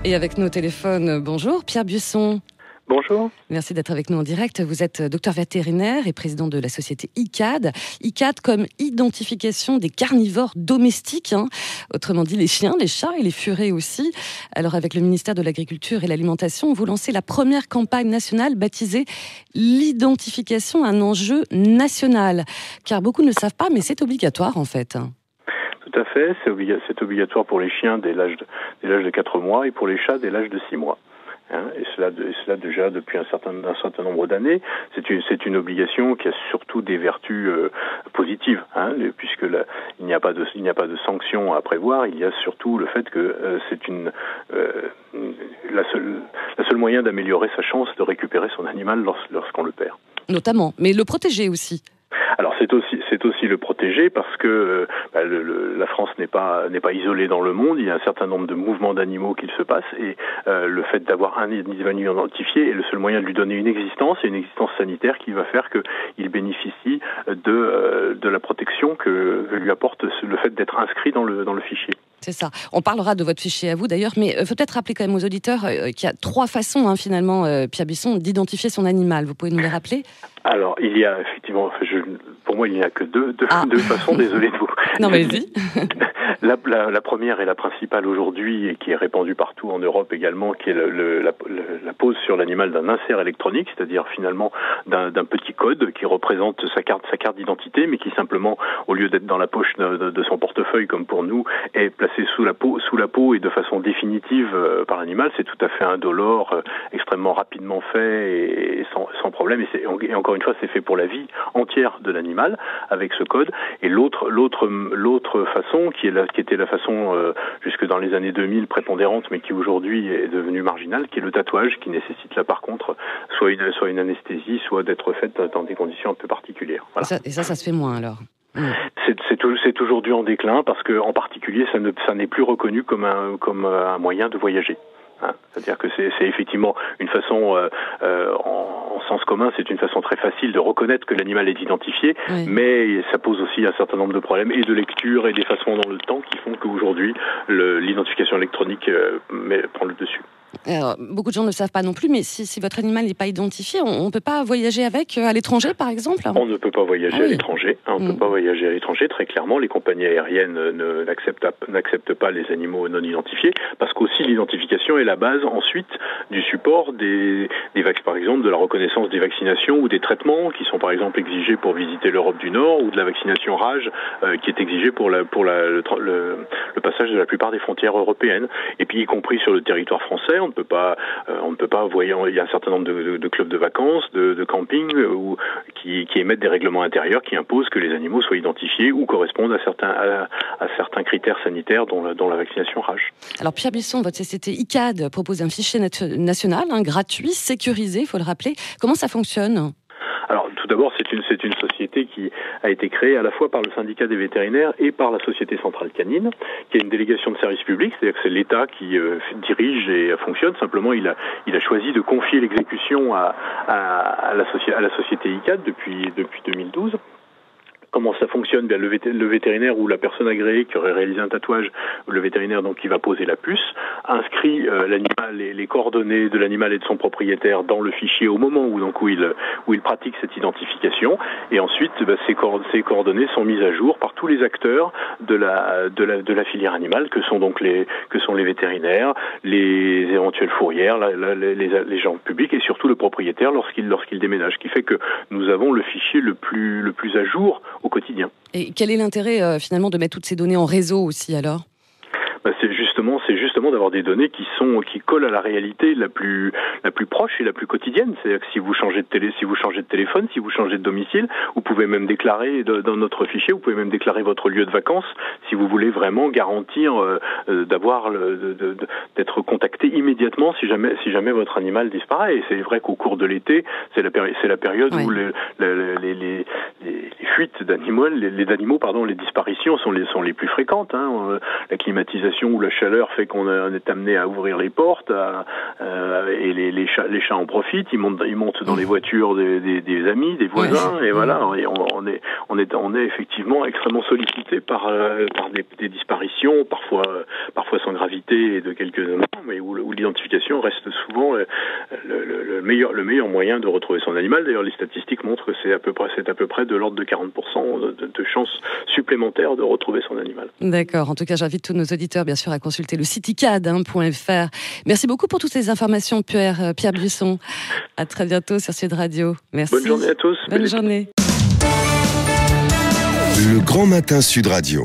Et avec nous au téléphone, bonjour Pierre Buisson. Bonjour. Merci d'être avec nous en direct. Vous êtes docteur vétérinaire et président de la société ICAD. ICAD comme identification des carnivores domestiques, autrement dit les chiens, les chats et les furets aussi. Alors avec le ministère de l'Agriculture et de l'Alimentation, vous lancez la première campagne nationale baptisée l'identification, un enjeu national. Car beaucoup ne le savent pas, mais c'est obligatoire en fait. Tout à fait, c'est obligatoire pour les chiens dès l'âge de 4 mois et pour les chats dès l'âge de 6 mois. Et cela déjà depuis un certain nombre d'années. C'est une obligation qui a surtout des vertus positives, puisque il n'y a pas de sanctions à prévoir. Il y a surtout le fait que c'est la seule moyen d'améliorer sa chance de récupérer son animal lorsqu'on le perd. Notamment, mais le protéger aussi. Alors c'est aussi le protéger parce que la France n'est pas isolée dans le monde. Il y a un certain nombre de mouvements d'animaux qu'il se passe et le fait d'avoir un animal identifié est le seul moyen de lui donner une existence et une existence sanitaire qui va faire qu'il bénéficie de la protection que lui apporte le fait d'être inscrit dans le fichier. C'est ça. On parlera de votre fichier à vous d'ailleurs, mais il faut peut-être rappeler quand même aux auditeurs qu'il y a 3 façons finalement, Pierre Buisson, d'identifier son animal. Vous pouvez nous les rappeler ? Alors, il y a effectivement, pour moi, il n'y a que deux façons, désolé de vous. Non, mais vas-y. La première et la principale aujourd'hui, et qui est répandue partout en Europe également, qui est la pose sur l'animal d'un insert électronique, c'est-à-dire finalement d'un petit code qui représente sa carte d'identité, mais qui simplement, au lieu d'être dans la poche de son portefeuille comme pour nous, est placé sous la peau et de façon définitive par l'animal. C'est tout à fait indolore, extrêmement rapidement fait et sans problème. Et encore une fois, c'est fait pour la vie entière de l'animal avec ce code. Et l'autre façon, qui était la façon jusque dans les années 2000 prépondérante, mais qui aujourd'hui est devenue marginale, qui est le tatouage, qui nécessite là par contre soit une anesthésie, soit d'être faite dans des conditions un peu particulières. Voilà. Et ça se fait moins alors. C'est aujourd'hui en déclin parce que en particulier ça n'est plus reconnu comme un moyen de voyager. C'est-à-dire que c'est effectivement une façon, en sens commun, c'est une façon très facile de reconnaître que l'animal est identifié, oui. Mais ça pose aussi un certain nombre de problèmes et de lecture et d'effacement dans le temps qui font qu'aujourd'hui l'identification électronique prend le dessus. Alors, beaucoup de gens ne le savent pas non plus, mais si votre animal n'est pas identifié, on ne peut pas voyager avec à l'étranger, par exemple ? On ne peut pas voyager à l'étranger. On ne peut pas voyager à l'étranger. Très clairement, les compagnies aériennes n'acceptent pas les animaux non identifiés, parce qu'aussi l'identification est la base ensuite du support des vaccins, par exemple, de la reconnaissance des vaccinations ou des traitements qui sont par exemple exigés pour visiter l'Europe du Nord, ou de la vaccination rage qui est exigée pour le passage de la plupart des frontières européennes, et puis y compris sur le territoire français. On ne peut pas voyager. Il y a un certain nombre de clubs de vacances, de camping, qui émettent des règlements intérieurs qui imposent que les animaux soient identifiés ou correspondent à certains critères sanitaires, dont la vaccination rage. Alors Pierre Buisson, votre société ICAD propose un fichier national, gratuit, sécurisé, il faut le rappeler. Comment ça fonctionne ? Alors, tout d'abord, c'est une société qui a été créée à la fois par le syndicat des vétérinaires et par la Société Centrale Canine, qui a une délégation de service public, c'est-à-dire que c'est l'État qui dirige et fonctionne. Simplement, il a choisi de confier l'exécution à la société ICAD depuis 2012. Comment ça fonctionne ? Bien, le vétérinaire ou la personne agréée qui aurait réalisé un tatouage, le vétérinaire donc qui va poser la puce, inscrit l'animal, les coordonnées de l'animal et de son propriétaire dans le fichier au moment où il pratique cette identification, et ensuite ces coordonnées sont mises à jour par tous les acteurs de la filière animale, que sont les vétérinaires, les éventuelles fourrières, les gens publics et surtout le propriétaire lorsqu'il déménage, ce qui fait que nous avons le fichier le plus à jour au quotidien. Et quel est l'intérêt finalement de mettre toutes ces données en réseau aussi alors ? C'est justement d'avoir des données qui collent à la réalité la plus proche et la plus quotidienne. C'est-à-dire que si vous changez de téléphone, si vous changez de domicile, vous pouvez même déclarer dans notre fichier, vous pouvez même déclarer votre lieu de vacances si vous voulez vraiment garantir d'être contacté immédiatement si jamais votre animal disparaît. Et c'est vrai qu'au cours de l'été, c'est la période où les fuites d'animaux, les disparitions sont les plus fréquentes. La climatisation ou la chaleur fait qu'on est amené à ouvrir les portes et les chats en profitent, ils montent dans les voitures des amis, des voisins, et voilà, on est effectivement extrêmement sollicité par des disparitions, parfois sans gravité, célébrité et de quelques noms, mais où l'identification reste souvent le meilleur moyen de retrouver son animal. D'ailleurs, les statistiques montrent que c'est à peu près de l'ordre de 40% de chances supplémentaires de retrouver son animal. D'accord. En tout cas, j'invite tous nos auditeurs, bien sûr, à consulter le site icad.fr. Merci beaucoup pour toutes ces informations, Pierre Buisson. À très bientôt sur Sud Radio. Merci. Bonne journée à tous. Bonne journée. Le Grand Matin Sud Radio.